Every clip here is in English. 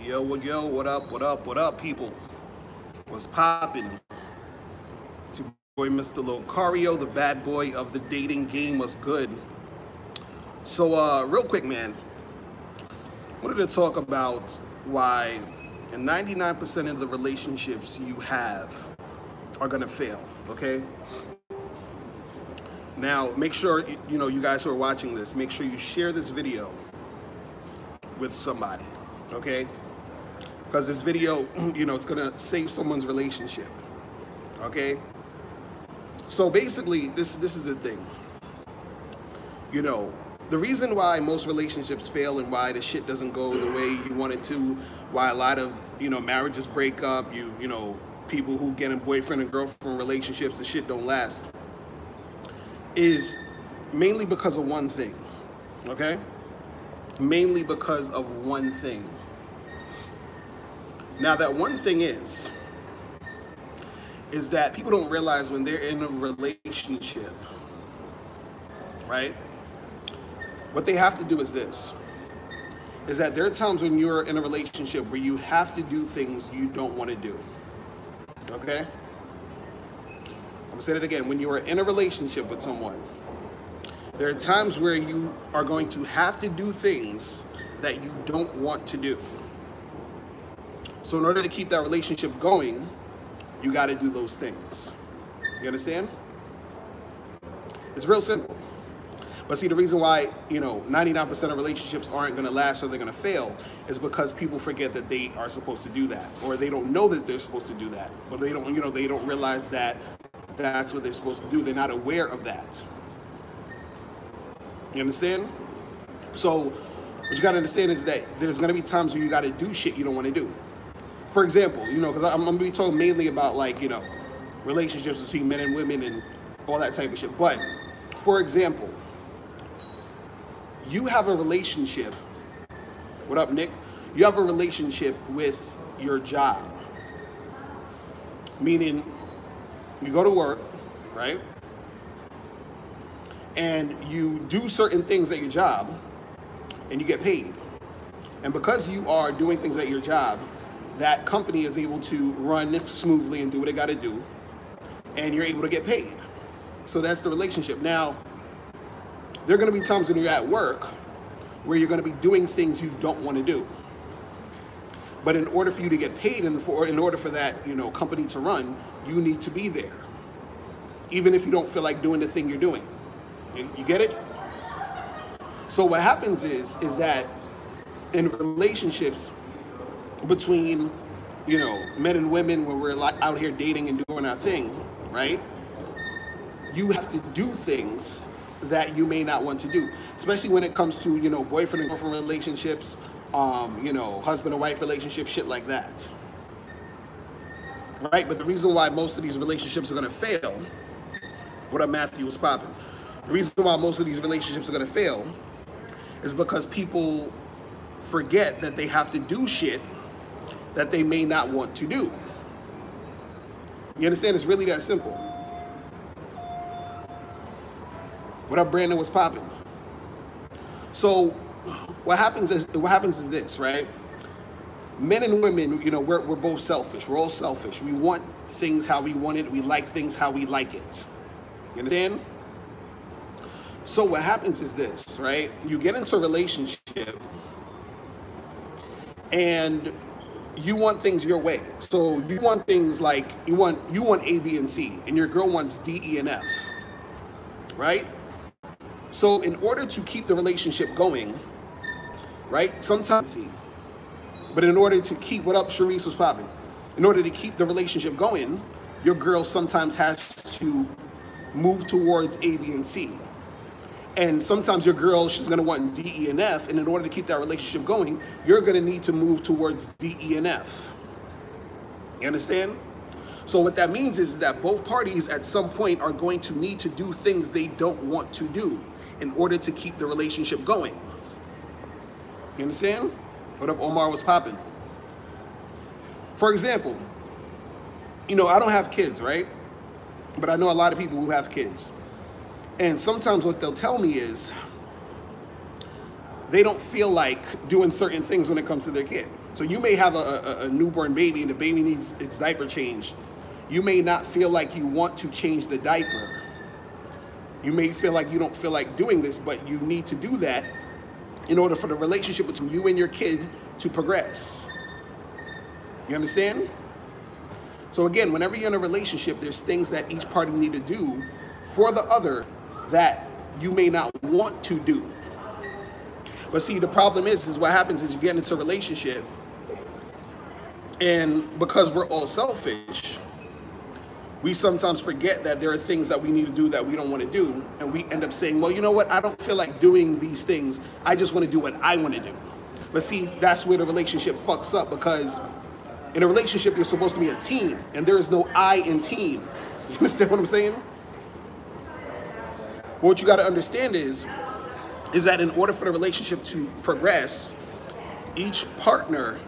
Yo, what up, people? What's poppin'? It's your boy, Mr. Locario, the bad boy of the dating game. What's good? So, real quick, man, I wanted to talk about why 99% of the relationships you have are gonna fail, okay? Now, make sure, you guys who are watching this, make sure you share this video with somebody, okay? Because this video, it's gonna save someone's relationship, okay? So basically, this is the thing. The reason why most relationships fail and why the shit doesn't go the way you want it to, why a lot of, marriages break up, people who get in boyfriend and girlfriend relationships, the shit don't last, is mainly because of one thing, okay? Mainly because of one thing. Now, that one thing is that people don't realize when they're in a relationship, right? What they have to do is this, is that there are times when you're in a relationship where you have to do things you don't want to do, okay? I'm gonna say it again. When you are in a relationship with someone, there are times where you are going to have to do things that you don't want to do. So in order to keep that relationship going, you got to do those things. You understand? It's real simple. But see, the reason why, 99% of relationships aren't going to last or they're going to fail is because people forget that they are supposed to do that, or they don't know that they're supposed to do that, or they don't realize that that's what they're supposed to do. They're not aware of that. You understand? So what you got to understand is that there's going to be times where you got to do shit you don't want to do. For example, because I'm going to be talking mainly about, relationships between men and women and all that type of shit. But, for example, you have a relationship. What up, Nick? You have a relationship with your job. Meaning, you go to work, right? And you do certain things at your job, and you get paid. And because you are doing things at your job, that company is able to run smoothly and do what it got to do, and you're able to get paid. So that's the relationship. Now, there are going to be times when you're at work where you're going to be doing things you don't want to do. But in order for you to get paid and in order for that, company to run, you need to be there, even if you don't feel like doing the thing you're doing. You get it? So what happens is that in relationships between, men and women, when we're out here dating and doing our thing, right? You have to do things that you may not want to do, especially when it comes to, boyfriend and girlfriend relationships, husband and wife relationships, shit like that. Right? But the reason why most of these relationships are going to fail, what up, Matthew, what's popping? The reason why most of these relationships are going to fail is because people forget that they have to do shit that they may not want to do. You understand? It's really that simple. What up, Brandon? What's popping? So what happens is this, right? Men and women, we're both selfish. We're all selfish. We want things how we want it. We like things how we like it. You understand? So what happens is this, right? You get into a relationship and you want things your way. So you want things like, you want A, B, and C, and your girl wants D, E, and F, right? So in order to keep the relationship going, right, sometimes, but in order to keep, what up, Sharice, was popping? In order to keep the relationship going, your girl sometimes has to move towards A, B, and C. And sometimes your girl, she's going to want D, E, and F. And in order to keep that relationship going, you're going to need to move towards D, E, and F. You understand? So what that means is that both parties at some point are going to need to do things they don't want to do in order to keep the relationship going. You understand? What up, Omar, was popping? For example, I don't have kids, right? But I know a lot of people who have kids. And sometimes what they'll tell me is, they don't feel like doing certain things when it comes to their kid. So you may have a newborn baby and the baby needs its diaper changed. You may not feel like you want to change the diaper. You may feel like you don't feel like doing this, but you need to do that in order for the relationship between you and your kid to progress. You understand? So again, whenever you're in a relationship, there's things that each party need to do for the other that you may not want to do. But see, the problem is what happens is you get into a relationship, and because we're all selfish, we sometimes forget that there are things that we need to do that we don't want to do, and we end up saying, well, you know what, I don't feel like doing these things, I just want to do what I want to do. But see, that's where the relationship fucks up, because in a relationship, you're supposed to be a team, and there is no I in team. You understand what I'm saying? What you got to understand is that in order for the relationship to progress, each partner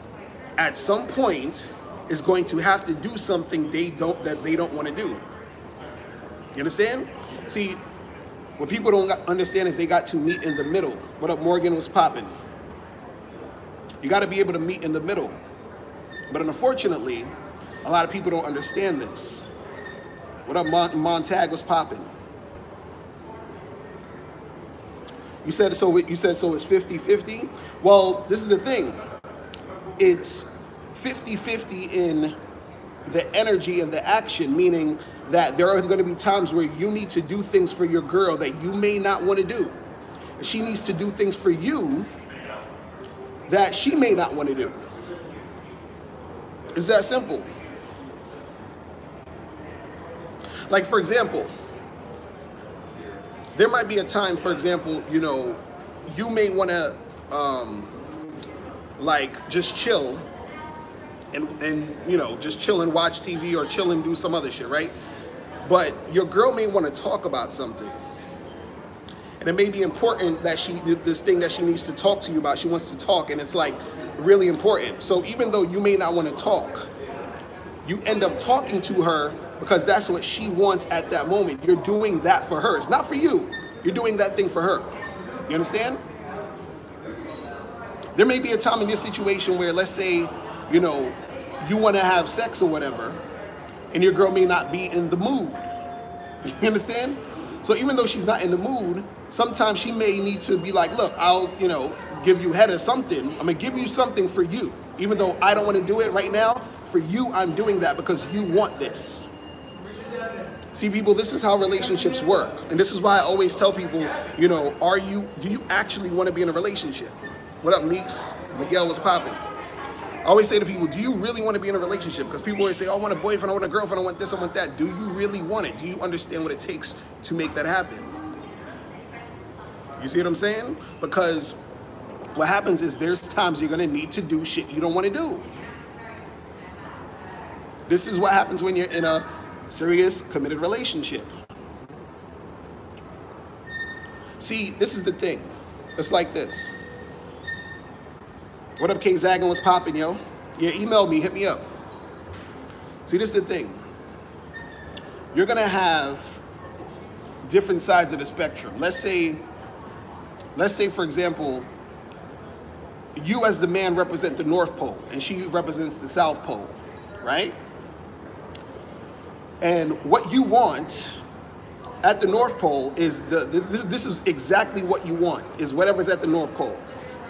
at some point is going to have to do something that they don't want to do. You understand? See, what people don't understand is they got to meet in the middle. What up, Morgan? Was popping? You got to be able to meet in the middle. But unfortunately, a lot of people don't understand this. What up, Montag? Was popping? You said so. You said so. It's 50-50. Well, this is the thing. It's 50-50 in the energy and the action, meaning that there are going to be times where you need to do things for your girl that you may not want to do. She needs to do things for you that she may not want to do. It's that simple. Like, for example, there might be a time, for example, you know, you may want to like just chill and you know, just chill and watch TV or chill and do some other shit, right? But your girl may want to talk about something. And it may be important that this thing that she needs to talk to you about, she wants to talk, and it's like really important. So even though you may not want to talk, you end up talking to her because that's what she wants at that moment. You're doing that for her. It's not for you. You're doing that thing for her. You understand? There may be a time in this situation where, let's say, you know, you want to have sex or whatever, and your girl may not be in the mood. You understand? So even though she's not in the mood, sometimes she may need to be like, look, I'll, you know, give you head or something. I'm going to give you something for you. Even though I don't want to do it right now, for you, I'm doing that because you want this. See, people, this is how relationships work. And this is why I always tell people, you know, do you actually want to be in a relationship? What up, Meeks? Miguel was popping. I always say to people, do you really want to be in a relationship? Because people always say, oh, I want a boyfriend, I want a girlfriend, I want this, I want that. Do you really want it? Do you understand what it takes to make that happen? You see what I'm saying? Because what happens is there's times you're going to need to do shit you don't want to do. This is what happens when you're in a serious, committed relationship. See, this is the thing. It's like this. What up, K Zagan? Was popping, yo? Yeah, email me, hit me up. See, this is the thing. You're gonna have different sides of the spectrum. Let's say, for example, you as the man represent the North Pole and she represents the South Pole, right? And what you want at the North Pole is this is exactly what you want, is whatever's at the North Pole.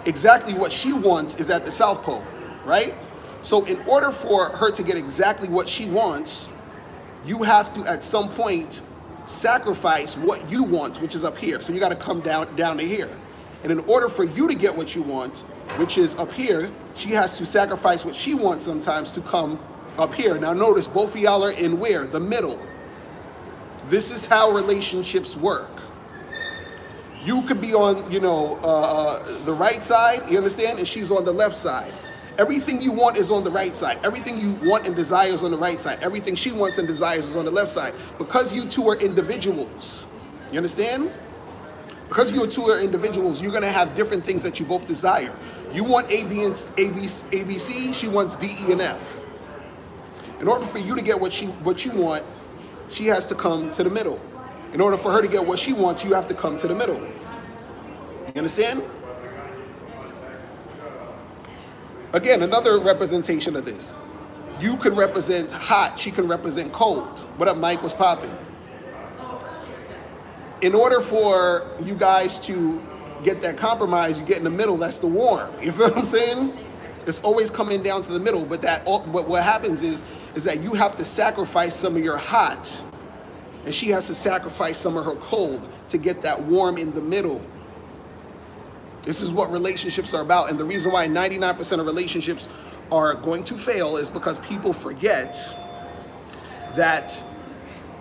Exactly what she wants is at the South Pole, right? So in order for her to get exactly what she wants, you have to at some point sacrifice what you want, which is up here. So you got to come down to here. And in order for you to get what you want, which is up here, she has to sacrifice what she wants sometimes to come up here. Now notice both of y'all are in where? The middle. This is how relationships work. You could be on, you know, the right side, you understand? And she's on the left side. Everything you want is on the right side. Everything you want and desire is on the right side. Everything she wants and desires is on the left side. Because you two are individuals. You understand? Because you two are individuals, you're going to have different things that you both desire. You want ABC, she wants D, E, and F. In order for you to get what you want, she has to come to the middle. In order for her to get what she wants, you have to come to the middle. You understand? Again, another representation of this. You could represent hot, she can represent cold. What up, Mike? What's popping? In order for you guys to get that compromise, you get in the middle, that's the warm. You feel what I'm saying? It's always coming down to the middle, but what happens is that you have to sacrifice some of your hot, and she has to sacrifice some of her cold to get that warm in the middle. This is what relationships are about, and the reason why 99% of relationships are going to fail is because people forget that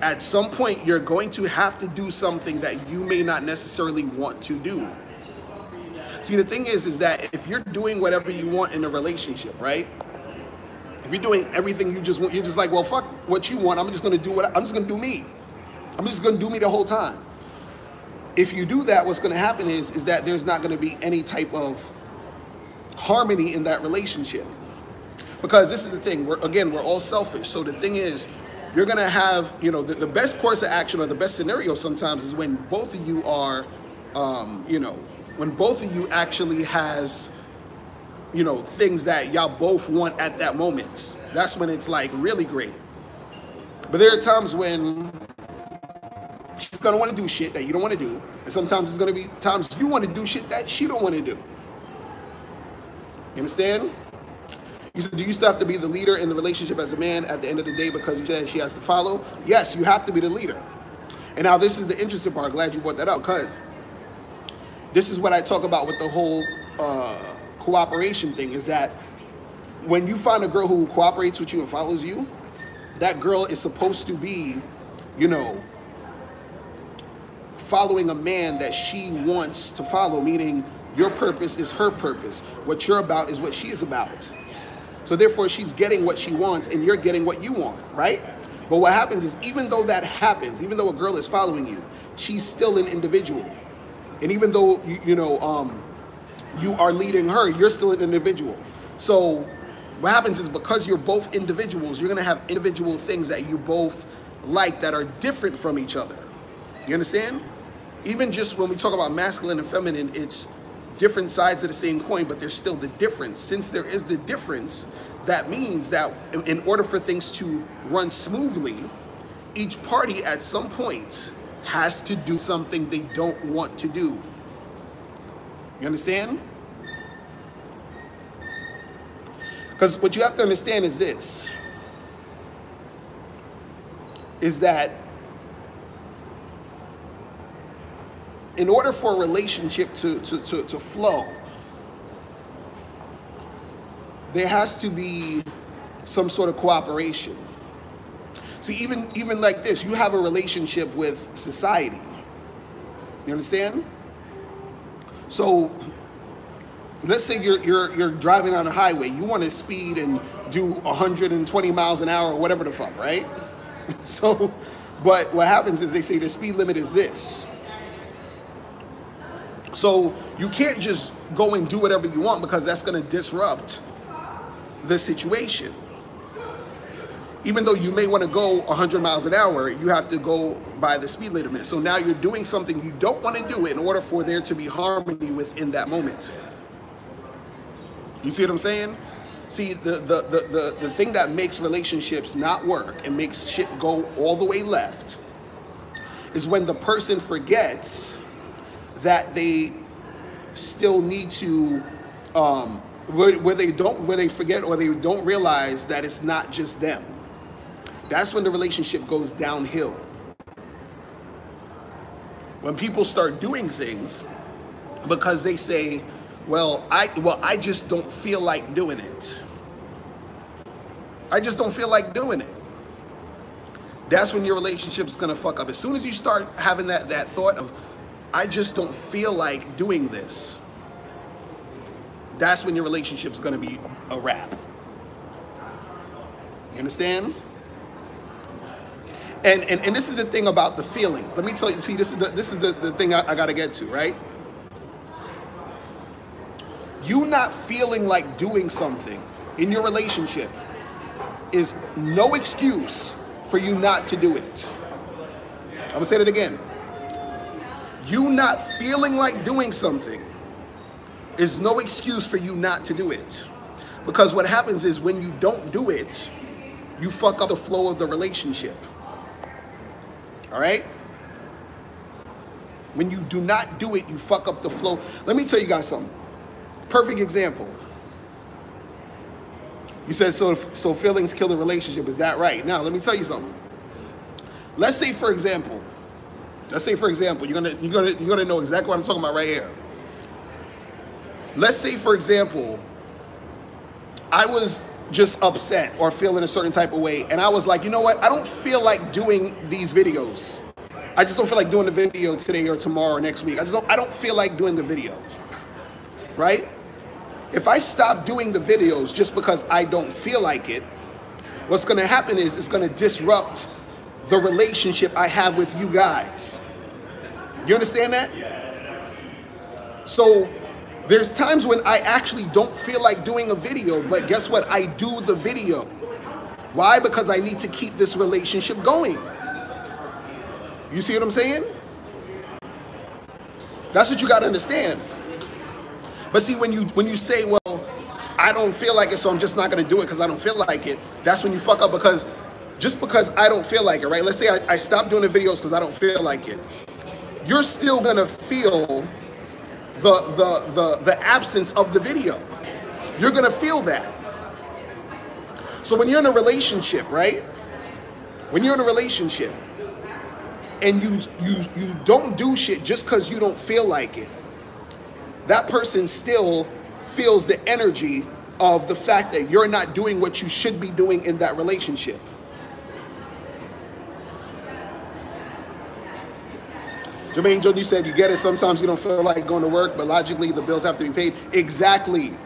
at some point you're going to have to do something that you may not necessarily want to do. See, the thing is that if you're doing whatever you want in a relationship, right? If you're doing everything you just want, you're just like, well, fuck what you want. I'm just gonna do I'm just gonna do me. I'm just gonna do me the whole time. If you do that, what's gonna happen is that there's not gonna be any type of harmony in that relationship. Because this is the thing, we're all selfish. So the thing is, you're gonna have, you know, the best course of action or the best scenario sometimes is when both of you are, you know, when both of you actually has, you know, things that y'all both want at that moment. That's when it's like really great. But there are times when she's gonna want to do shit that you don't want to do, and sometimes it's gonna be times you want to do shit that she don't want to do. You understand? Do you still have to be the leader in the relationship as a man at the end of the day because you said she has to follow? Yes, you have to be the leader. And now this is the interesting part. Glad you brought that up, because this is what I talk about with the whole cooperation thing, is that when you find a girl who cooperates with you and follows you, that girl is supposed to be, you know, following a man that she wants to follow, meaning your purpose is her purpose. What you're about is what she is about. So therefore, she's getting what she wants and you're getting what you want, right? But what happens is, even though that happens, even though a girl is following you, she's still an individual. And even though, you are leading her, you're still an individual. So what happens is, because you're both individuals, you're gonna have individual things that you both like that are different from each other. You understand? Even just when we talk about masculine and feminine, it's different sides of the same coin, but there's still the difference. Since there is the difference, that means that in order for things to run smoothly, each party at some point has to do something they don't want to do. You understand? Because what you have to understand is this, is that in order for a relationship to flow, there has to be some sort of cooperation. See, even like this, you have a relationship with society. You understand? So let's say you're driving on a highway. You want to speed and do 120 miles an hour or whatever the fuck, right? So, but what happens is they say the speed limit is this. So you can't just go and do whatever you want, because that's going to disrupt the situation. Even though you may want to go 100 miles an hour, you have to go by the speed limit. So now you're doing something you don't want to do in order for there to be harmony within that moment. You see what I'm saying? See, the thing that makes relationships not work and makes shit go all the way left is when the person forgets that they still need to, where they forget or they don't realize that it's not just them. That's when the relationship goes downhill. When people start doing things because they say, well, I just don't feel like doing it. I just don't feel like doing it. That's when your relationship's gonna fuck up. As soon as you start having that thought of, I just don't feel like doing this, that's when your relationship's gonna be a wrap. You understand? And this is the thing about the feelings. Let me tell you, see, this is the thing I gotta get to, right? You not feeling like doing something in your relationship is no excuse for you not to do it. I'm gonna say that again. You not feeling like doing something is no excuse for you not to do it. Because what happens is when you don't do it, you fuck up the flow of the relationship. All right? When you do not do it, you fuck up the flow. Let me tell you guys something. Perfect example. You said, so feelings kill the relationship. Is that right? Now, let me tell you something. Let's say, for example, you're gonna know exactly what I'm talking about right here. Let's say, for example, I was just upset or feeling a certain type of way, and I was like, you know what? I don't feel like doing these videos. I just don't feel like doing the video today or tomorrow or next week. I don't feel like doing the videos, right? If I stop doing the videos just because I don't feel like it, what's gonna happen is it's gonna disrupt the relationship I have with you guys. You understand that? So there's times when I actually don't feel like doing a video, but guess what? I do the video. Why? Because I need to keep this relationship going. You see what I'm saying? That's what you got to understand. But see, when you say, well, I don't feel like it, so I'm just not going to do it because I don't feel like it, that's when you fuck up. Because just because I don't feel like it, right? Let's say I stop doing the videos because I don't feel like it. You're still going to feel the absence of the video. You're going to feel that. So when you're in a relationship, right? When you're in a relationship, and you don't do shit just because you don't feel like it, that person still feels the energy of the fact that you're not doing what you should be doing in that relationship. Jermaine Jordan, you said you get it. Sometimes you don't feel like going to work, but logically the bills have to be paid. Exactly.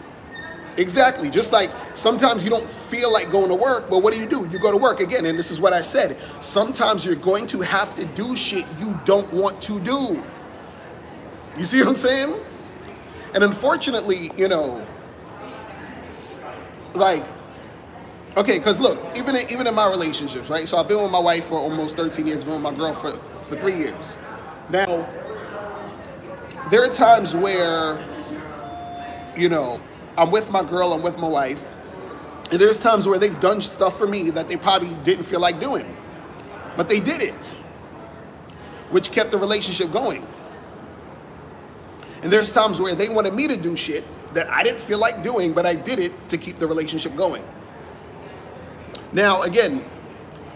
Exactly. Just like sometimes you don't feel like going to work, but what do? You go to work again. And this is what I said. Sometimes you're going to have to do shit you don't want to do. You see what I'm saying? And unfortunately, you know, like, okay, because look, even in my relationships, right? So I've been with my wife for almost 13 years, been with my girl for 3 years. Now, there are times where, you know, I'm with my girl, I'm with my wife, and there's times where they've done stuff for me that they probably didn't feel like doing, but they did it, which kept the relationship going. And there's times where they wanted me to do shit that I didn't feel like doing, but I did it to keep the relationship going. Now, again,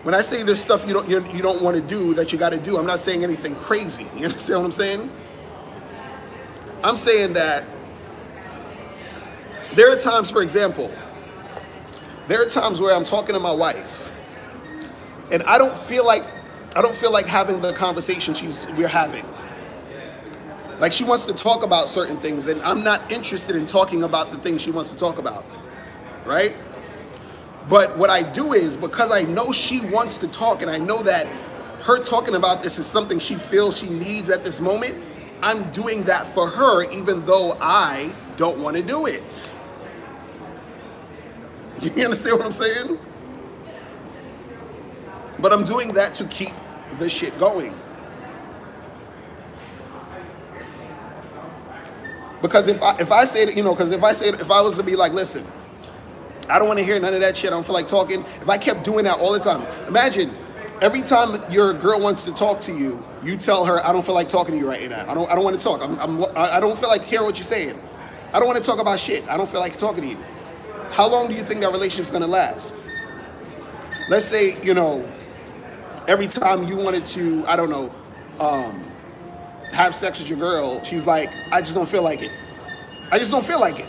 when I say there's stuff you don't want to do that you got to do, I'm not saying anything crazy. You understand what I'm saying? I'm saying that there are times, for example, there are times where I'm talking to my wife, and I don't feel like having the conversation we're having. Like, she wants to talk about certain things, and I'm not interested in talking about the things she wants to talk about, right? But what I do is, because I know she wants to talk, and I know that her talking about this is something she feels she needs at this moment, I'm doing that for her, even though I don't want to do it. You understand what I'm saying? But I'm doing that to keep the shit going. Because if I say that, you know, because if I was to be like, listen, I don't want to hear none of that shit, I don't feel like talking. If I kept doing that all the time, imagine every time your girl wants to talk to you, you tell her, I don't feel like talking to you right now. I don't want to talk. I don't feel like hearing what you're saying. I don't want to talk about shit. I don't feel like talking to you. How long do you think that relationship's gonna last? Let's say, you know, every time you wanted to, I don't know, have sex with your girl, she's like, I just don't feel like it. I just don't feel like it.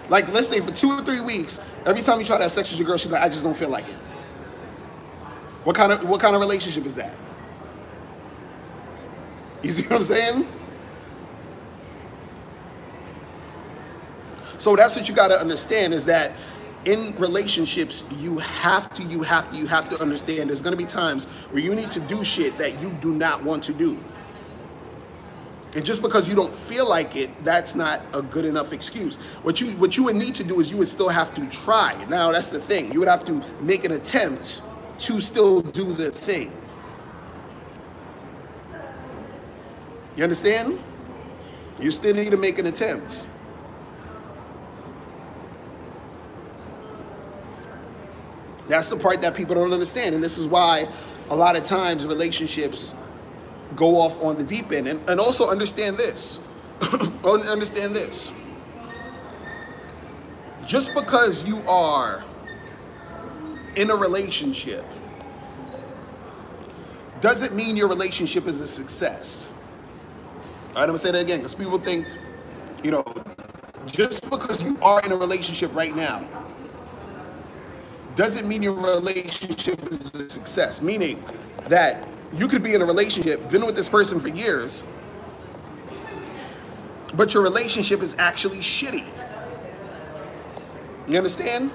Like, let's say for 2 or 3 weeks, every time you try to have sex with your girl, she's like, I just don't feel like it. What kind of relationship is that? You see what I'm saying? So that's what you got to understand, is that in relationships, you have to understand there's going to be times where you need to do shit that you do not want to do. And just because you don't feel like it, that's not a good enough excuse. What you would need to do is you would still have to try. Now, that's the thing. You would have to make an attempt to still do the thing. You understand? You still need to make an attempt. That's the part that people don't understand. And this is why a lot of times relationships go off on the deep end. And also understand this. Understand this. Just because you are in a relationship doesn't mean your relationship is a success. All right, I'm gonna say that again because people think, you know, just because you are in a relationship right now doesn't mean your relationship is a success. Meaning that you could be in a relationship, been with this person for years, but your relationship is actually shitty. You understand?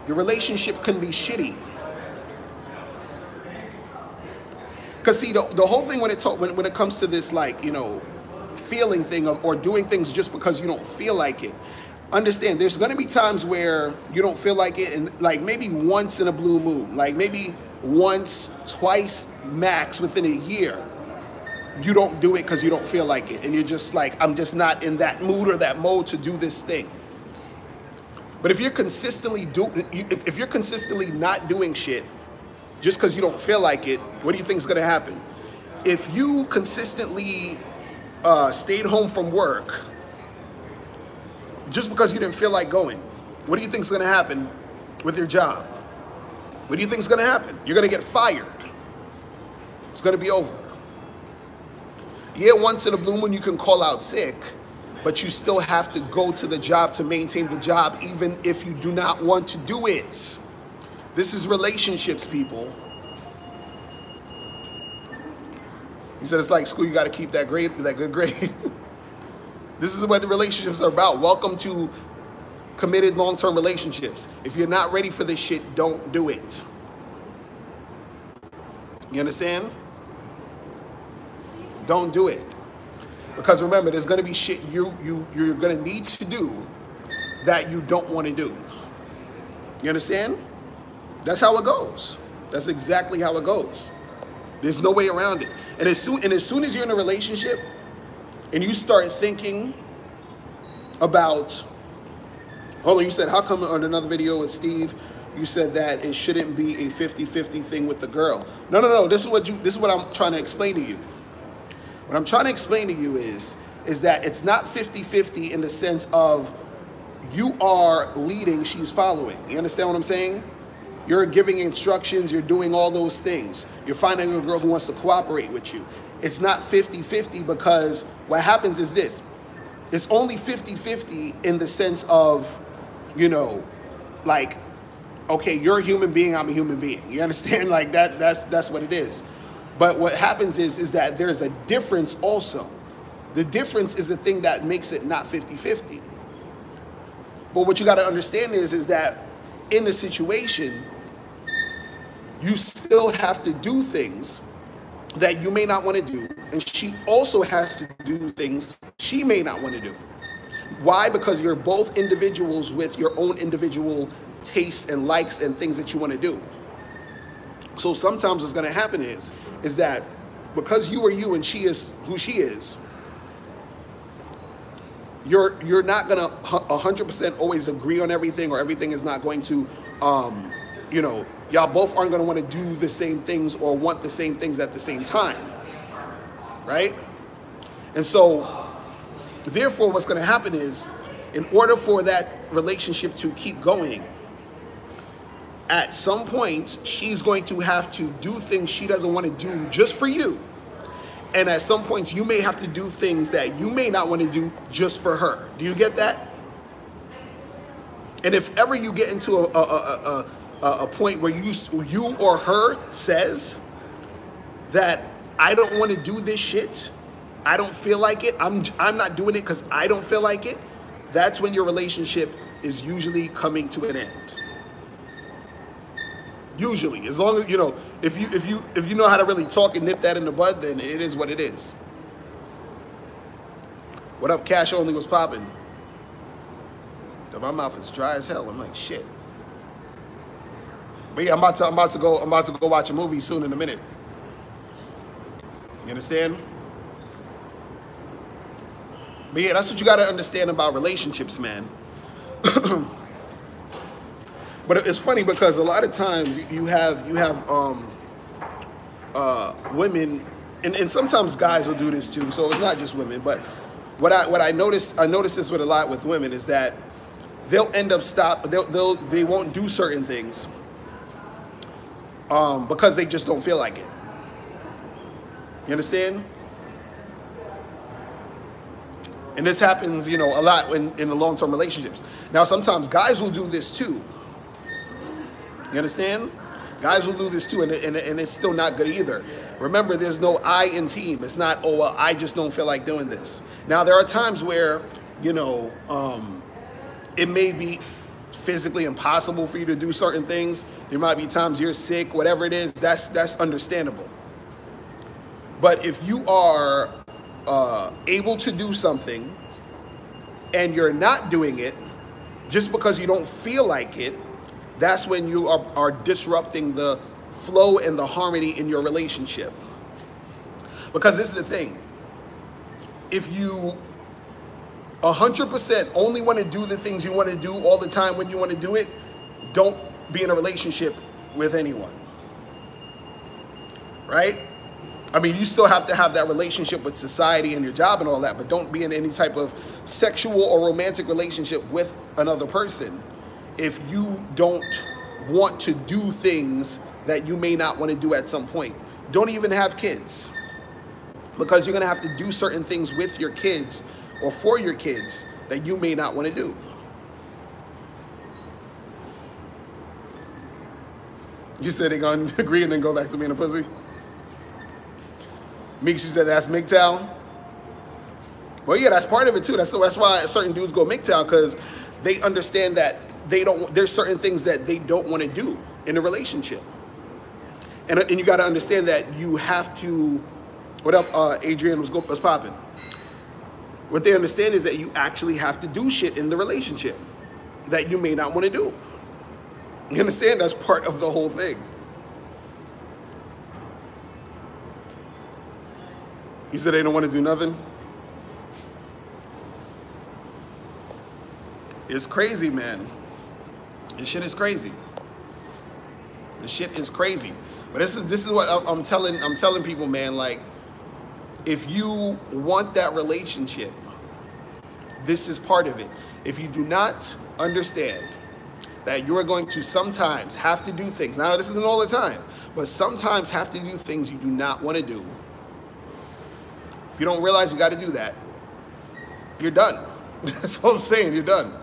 Your relationship can be shitty. Because see, the whole thing when it comes to this, like, you know, feeling thing or doing things just because you don't feel like it, understand there's going to be times where you don't feel like it, and like maybe once in a blue moon, like maybe once, twice max within a year, you don't do it because you don't feel like it, and you're just like, I'm just not in that mood or that mode to do this thing. But if you're consistently not doing shit just because you don't feel like it, what do you think is going to happen? If you consistently stayed home from work just because you didn't feel like going, what do you think is going to happen with your job? What do you think is going to happen? You're going to get fired. It's going to be over. Yeah, once in a blue moon you can call out sick, but you still have to go to the job to maintain the job, even if you do not want to do it. This is relationships, people. He said it's like school, you got to keep that grade, that good grade. This is what the relationships are about. Welcome to committed long-term relationships. If you're not ready for this shit, don't do it. You understand? Don't do it. Because remember, there's going to be shit you're going to need to do that you don't want to do. You understand? That's how it goes. That's exactly how it goes. There's no way around it. And as soon as you're in a relationship and you start thinking about, hold on, you said, how come on another video with Steve, you said that it shouldn't be a 50-50 thing with the girl? No. This is what I'm trying to explain to you. What I'm trying to explain to you is that it's not 50-50 in the sense of you are leading, she's following. You understand what I'm saying? You're giving instructions, you're doing all those things. You're finding a girl who wants to cooperate with you. It's not 50-50 because what happens is this. It's only 50-50 in the sense of, you know, like, okay, you're a human being, I'm a human being. You understand? Like that's what it is. But what happens is that there's a difference also. The difference is the thing that makes it not 50-50. But what you got to understand is that in the situation, you still have to do things that you may not want to do. And she also has to do things she may not want to do. Why? Because you're both individuals with your own individual tastes and likes and things that you want to do. So sometimes what's going to happen is that because you are you and she is who she is, you're not going to 100% always agree on everything, or everything is not going to, you know, y'all both aren't going to want to do the same things or want the same things at the same time, right? And so, therefore, what's going to happen is, in order for that relationship to keep going, at some point, she's going to have to do things she doesn't want to do just for you. And at some points, you may have to do things that you may not want to do just for her. Do you get that? And if ever you get into a point where you or her says that I don't want to do this shit, I don't feel like it, I'm not doing it because I don't feel like it, that's when your relationship is usually coming to an end. Usually, as long as, you know, if you know how to really talk and nip that in the bud, then it is what it is. What up, Cash Only was popping. My mouth is dry as hell. I'm like, shit. But yeah, I'm about to go watch a movie soon in a minute. You understand? But yeah, that's what you got to understand about relationships, man. But it's funny because a lot of times you have women, and sometimes guys will do this too. So it's not just women, but what I noticed this with a lot with women is that they'll end up they won't do certain things because they just don't feel like it. You understand? And this happens, you know, a lot in the long-term relationships. Now, sometimes guys will do this too. You understand? Guys will do this too, and it's still not good either. Remember, there's no I in team. It's not, oh, well, I just don't feel like doing this. Now, there are times where, you know, it may be physically impossible for you to do certain things. There might be times you're sick, whatever it is, that's understandable. But if you are able to do something and you're not doing it just because you don't feel like it, that's when you are disrupting the flow and the harmony in your relationship. Because this is the thing. If you 100% only want to do the things you want to do all the time when you want to do it, don't be in a relationship with anyone. Right? I mean, you still have to have that relationship with society and your job and all that, but don't be in any type of sexual or romantic relationship with another person if you don't want to do things that you may not want to do at some point. Don't even have kids, because you're going to have to do certain things with your kids or for your kids that you may not want to do. You said they're going to agree and then go back to being a pussy? Meeks, you said that's MGTOW? Well, yeah, that's part of it too. That's why certain dudes go MGTOW, because they understand that there's certain things that they don't want to do in a relationship. And you got to understand that you have to, what up, Adrian, what's popping? What they understand is that you actually have to do shit in the relationship that you may not want to do. You understand? That's part of the whole thing. You said they don't want to do nothing? It's crazy, man. This shit is crazy. This shit is crazy. But this is what I'm telling people, man. Like, if you want that relationship, this is part of it. If you do not understand that you are going to sometimes have to do things, now this isn't all the time, but sometimes have to do things you do not want to do. If you don't realize you got to do that, you're done. That's what I'm saying, you're done.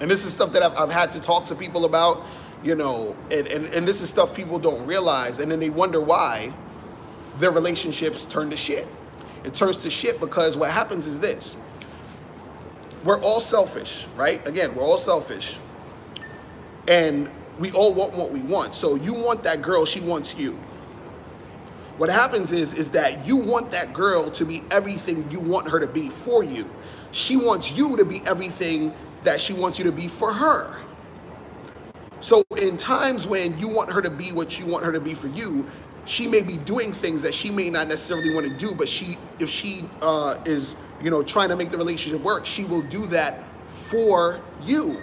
And this is stuff that I've had to talk to people about, you know, and this is stuff people don't realize, and then they wonder why their relationships turn to shit. It turns to shit because what happens is this. We're all selfish, right? Again, we're all selfish. And we all want what we want. So you want that girl, she wants you. What happens is that you want that girl to be everything you want her to be for you. She wants you to be everything that she wants you to be for her. So in times when you want her to be what you want her to be for you, she may be doing things that she may not necessarily want to do, but if she is, you know, trying to make the relationship work, she will do that for you.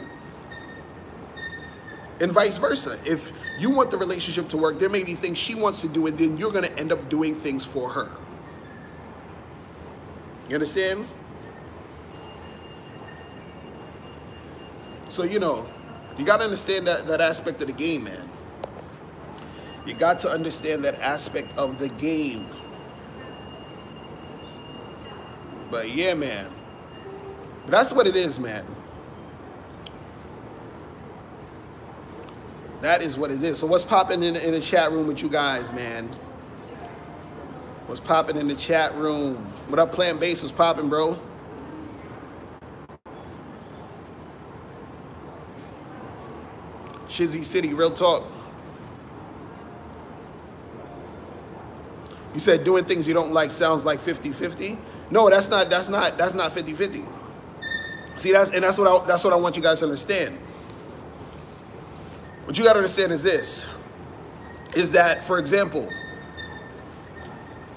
And vice versa. If you want the relationship to work, there may be things she wants to do, and then you're going to end up doing things for her. You understand? So, you know, you got to understand that aspect of the game, man. You got to understand that aspect of the game. But yeah, man. But that's what it is, man. That is what it is. So what's popping in the chat room with you guys, man? What's popping in the chat room? What up, Plant Base? What's popping, bro? Shizzy City, real talk. You said doing things you don't like sounds like 50-50. No, that's not 50-50. See, that's what I want you guys to understand. What you got to understand is this, is that, for example,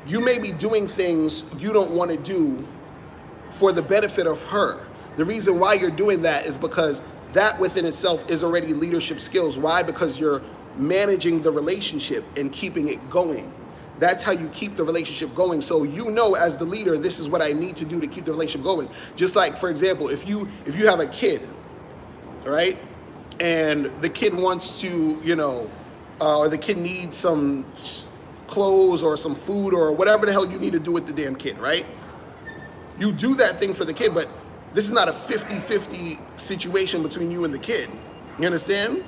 you may be doing things you don't want to do for the benefit of her. The reason why you're doing that is because that within itself is already leadership skills. Why? Because you're managing the relationship and keeping it going. That's how you keep the relationship going. So you know, as the leader, this is what I need to do to keep the relationship going. Just like, for example, if you have a kid, right, and the kid wants to, you know, or the kid needs some clothes or some food or whatever the hell you need to do with the damn kid, right? You do that thing for the kid, but this is not a 50-50 situation between you and the kid. You understand?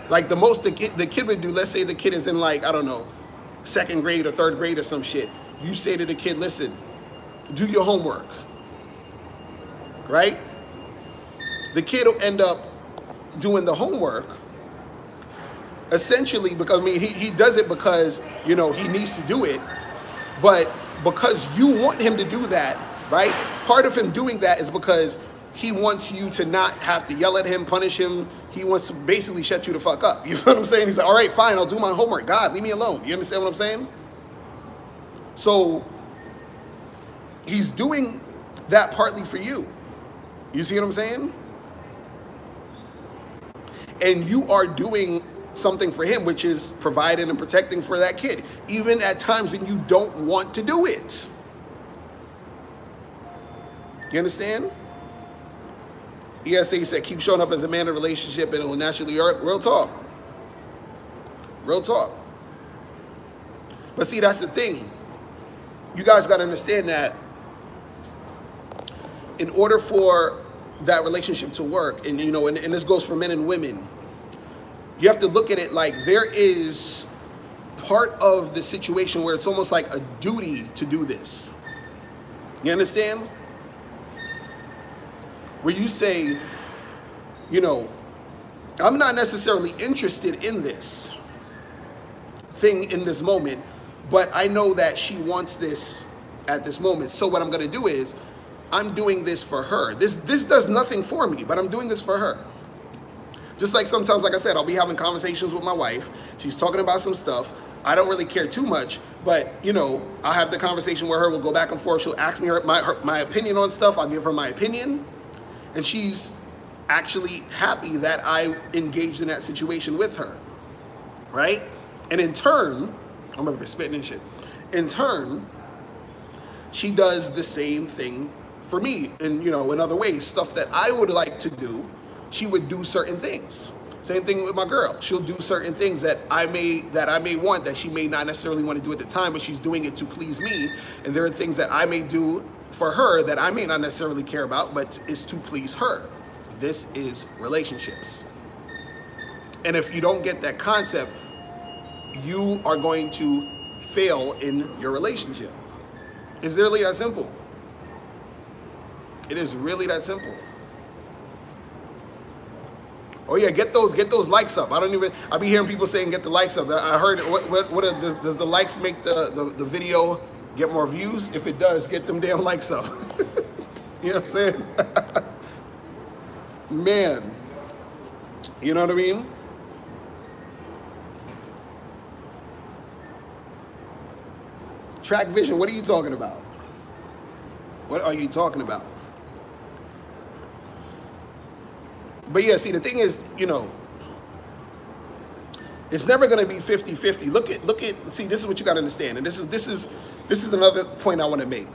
Like the most the kid would do, let's say the kid is in, like, I don't know, 2nd grade or 3rd grade or some shit. You say to the kid, listen, do your homework, right? The kid will end up doing the homework essentially because, I mean, he does it because, you know, he needs to do it, but because you want him to do that, right? Part of him doing that is because he wants you to not have to yell at him, punish him. He wants to basically shut you the fuck up. You know what I'm saying? He's like, all right, fine, I'll do my homework. God, leave me alone. You understand what I'm saying? So he's doing that partly for you. You see what I'm saying? And you are doing something for him, which is providing and protecting for that kid, even at times when you don't want to do it. You understand? ESA said, keep showing up as a man in a relationship and it will naturally work. Real talk. Real talk. But see, that's the thing. You guys got to understand that in order for that relationship to work, and, you know, and this goes for men and women, you have to look at it like there is part of the situation where it's almost like a duty to do this. You understand? Where you say, you know, I'm not necessarily interested in this thing in this moment, but I know that she wants this at this moment. So what I'm going to do is I'm doing this for her. This does nothing for me, but I'm doing this for her. Just like sometimes, like I said, I'll be having conversations with my wife. She's talking about some stuff. I don't really care too much, but, you know, I'll have the conversation with her. We'll go back and forth. She'll ask me my opinion on stuff. I'll give her my opinion. And she's actually happy that I engaged in that situation with her, right? And in turn, I'm gonna be spitting and shit. In turn, she does the same thing for me, and, you know, in other ways, stuff that I would like to do, she would do certain things. Same thing with my girl. She'll do certain things that I may want that she may not necessarily want to do at the time, but she's doing it to please me. And there are things that I may do for her that I may not necessarily care about, but it's to please her. This is relationships. And if you don't get that concept, you are going to fail in your relationship. It's really that simple. It is really that simple. Oh yeah, get those likes up. I be hearing people saying get the likes up. I heard, does the likes make the video get more views? If it does, get them damn likes up. You know what I'm saying? Man, you know what I mean? Track vision, what are you talking about? What are you talking about? But yeah, see, the thing is, you know, it's never going to be 50-50. Look at, see, this is what you got to understand. And this is another point I want to make.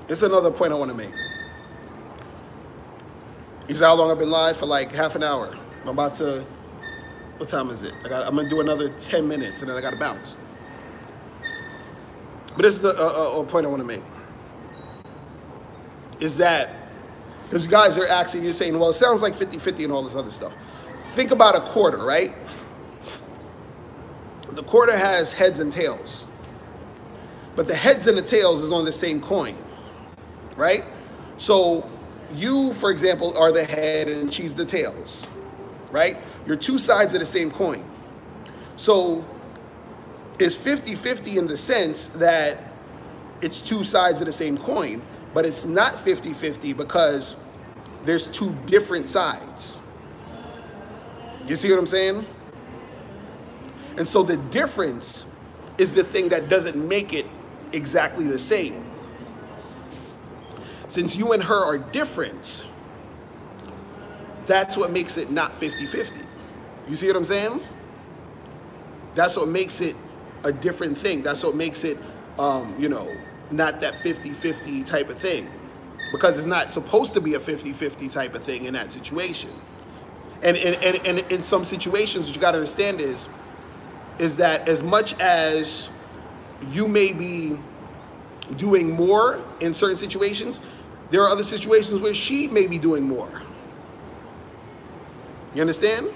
It's another point I want to make. You see how long I've been live? For like half an hour. I'm about to, what time is it? I'm going to do another 10 minutes and then I got to bounce. But this is the point I want to make. Is that, because you guys are asking, you're saying, well, it sounds like 50-50 and all this other stuff. Think about a quarter, right? The quarter has heads and tails. But the heads and the tails is on the same coin, right? So you, for example, are the head and she's the tails, right? You're two sides of the same coin. So it's 50-50 in the sense that it's two sides of the same coin, but it's not 50-50 because there's two different sides. You see what I'm saying? And so the difference is the thing that doesn't make it exactly the same. Since you and her are different, that's what makes it not 50-50. You see what I'm saying? That's what makes it a different thing. That's what makes it, you know, not that 50-50 type of thing. Because it's not supposed to be a 50-50 type of thing in that situation. And in some situations, what you got to understand is that as much as you may be doing more in certain situations, there are other situations where she may be doing more. You understand?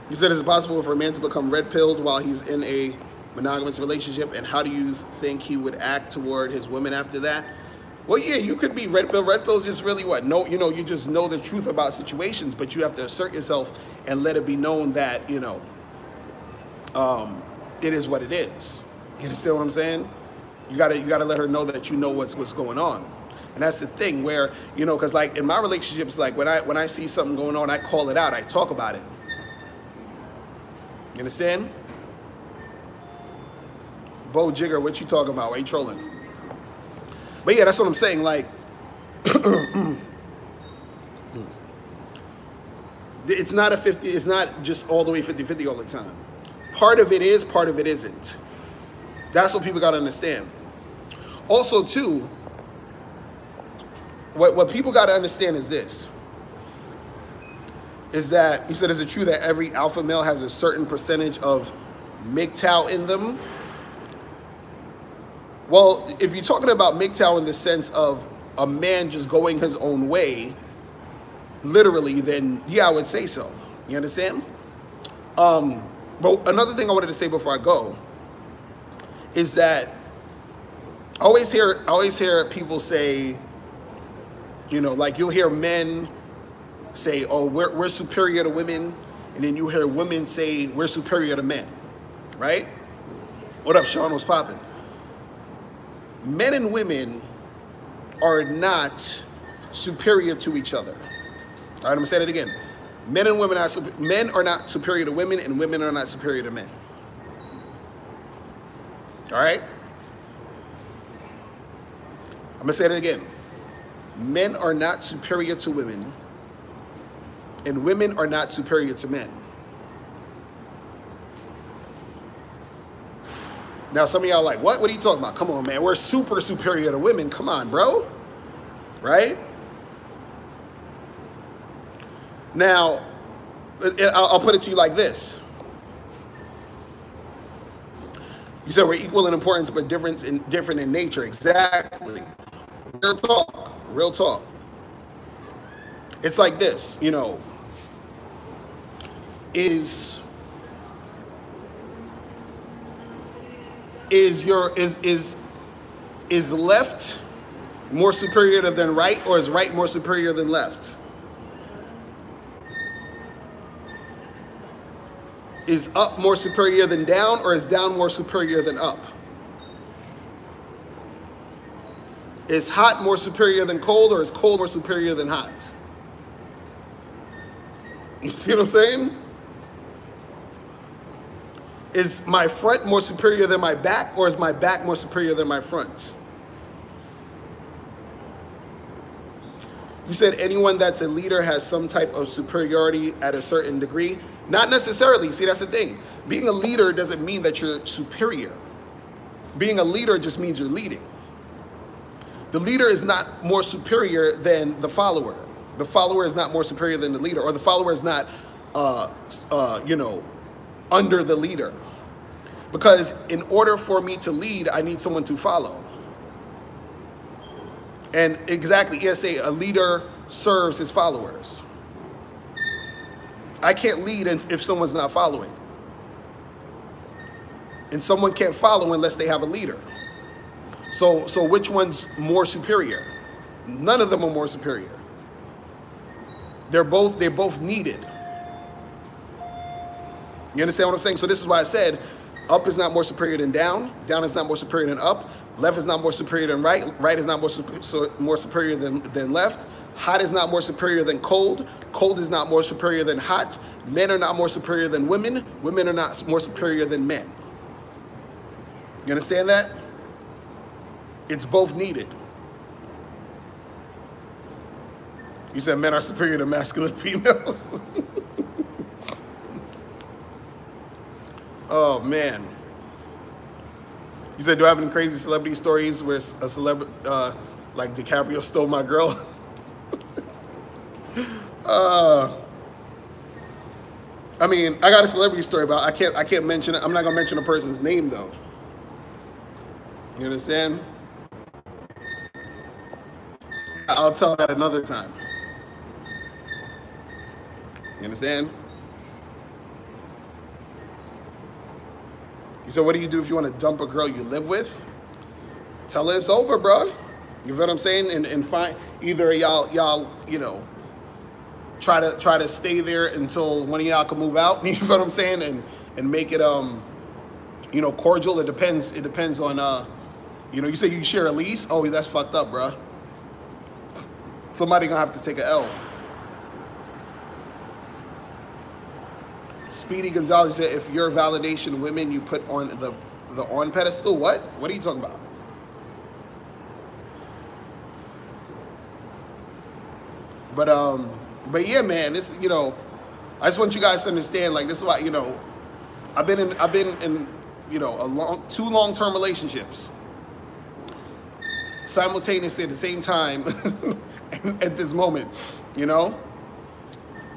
You said, is it possible for a man to become red-pilled while he's in a monogamous relationship? And how do you think he would act toward his women after that? Well, yeah, you could be red-pilled. Red-pill is just really what? No, you know, you just know the truth about situations, but you have to assert yourself and let it be known that, you know, it is what it is. You understand what I'm saying? You gotta let her know that you know what's going on. And that's the thing where, you know, because like in my relationships, like when I see something going on, I call it out, I talk about it. You understand? Bo Jigger, what you talking about? Why you trolling? But yeah, that's what I'm saying. Like, it's not a 50, it's not just all the way 50-50 all the time. Part of it is, part of it isn't. That's what people got to understand. Also, too, what people got to understand is this. Is that, you said, is it true that every alpha male has a certain percentage of MGTOW in them? Well, if you're talking about MGTOW in the sense of a man just going his own way, literally, then yeah, I would say so. You understand? But another thing I wanted to say before I go is that I always hear people say, you know, like you'll hear men say, oh, we're superior to women, and then you hear women say we're superior to men, right? What up, Sean? What's popping? Men and women are not superior to each other. All right, I'm gonna say that again. Men and women men are not superior to women, and women are not superior to men. All right? I'm gonna say that again. Men are not superior to women, and women are not superior to men. Now, some of y'all are like, what? What are you talking about? Come on, man. We're super superior to women. Come on, bro. Right? Now, I'll put it to you like this. You said we're equal in importance, but different in nature. Exactly. Real talk. Real talk. It's like this, you know, is left more superior than right, or is right more superior than left? Is up more superior than down, or is down more superior than up? Is hot more superior than cold, or is cold more superior than hot? You see what I'm saying? Is my front more superior than my back, or is my back more superior than my front? You said anyone that's a leader has some type of superiority at a certain degree. Not necessarily. See, that's the thing. Being a leader doesn't mean that you're superior. Being a leader just means you're leading. The leader is not more superior than the follower. The follower is not more superior than the leader, or the follower is not, you know, under the leader. Because in order for me to lead, I need someone to follow. And exactly, ESA, a leader serves his followers. I can't lead if someone's not following. And someone can't follow unless they have a leader. So which one's more superior? None of them are more superior. They're both needed. You understand what I'm saying? So this is why I said up is not more superior than down. Down is not more superior than up. Left is not more superior than right. Right is not more superior than left. Hot is not more superior than cold. Cold is not more superior than hot. Men are not more superior than women. Women are not more superior than men. You understand that? It's both needed. You said men are superior to masculine females. Oh, man. You said, do I have any crazy celebrity stories where a celebrity, like DiCaprio stole my girl? I mean, I got a celebrity story, but I can't mention it. I'm not gonna mention a person's name though. You understand? I'll tell that another time. You understand? You said, what do you do if you want to dump a girl you live with? Tell her it's over, bro. You know what I'm saying? And find either y'all, you know, try to stay there until one of y'all can move out. You know what I'm saying? And make it you know, cordial. It depends on you know, you say you share a lease. Oh, that's fucked up, bro. Somebody gonna have to take an L. Speedy Gonzalez said, if you're validation women, you put on the on pedestal. What? What are you talking about? But yeah, man, this, you know, I just want you guys to understand, like, this is why, you know, I've been in, you know, two long-term relationships simultaneously at the same time at this moment, you know?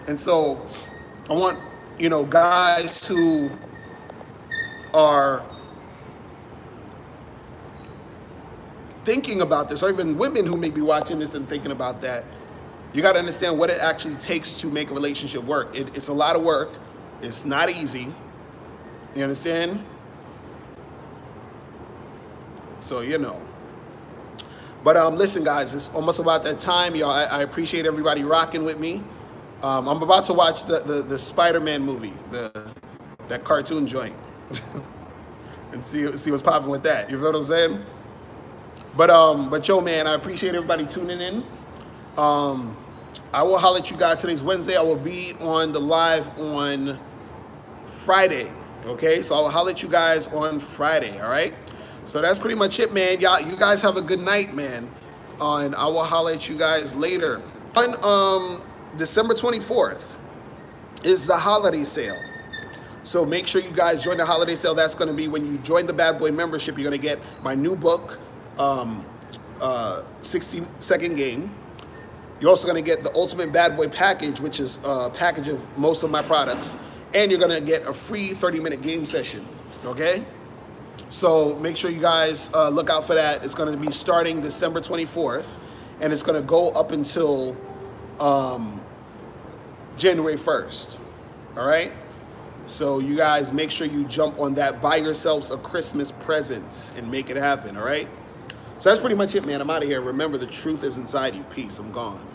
And so I want, you know, guys who are thinking about this, or even women who may be watching this and thinking about that, you got to understand what it actually takes to make a relationship work. It's a lot of work. It's not easy. You understand? So, you know. But listen, guys, it's almost about that time, y'all. I appreciate everybody rocking with me. I'm about to watch the Spider-Man movie, that cartoon joint, and see what's popping with that. You feel what I'm saying? But yo, man, I appreciate everybody tuning in. I will holler at you guys. Today's Wednesday. I will be on the live on Friday. Okay, so I will holler at you guys on Friday. All right. So that's pretty much it, man. You guys have a good night, man. And I will holler at you guys later. On December 24th is the holiday sale. So make sure you guys join the holiday sale. That's going to be when you join the Bad Boy membership. You're going to get my new book, 60-second game. You're also going to get the Ultimate Bad Boy package, which is a package of most of my products. And you're going to get a free 30-minute game session, okay? So make sure you guys look out for that. It's going to be starting December 24th, and it's going to go up until January 1st, all right? So you guys make sure you jump on that. Buy yourselves a Christmas present and make it happen, all right? So that's pretty much it, man. I'm out of here. Remember, the truth is inside you. Peace. I'm gone.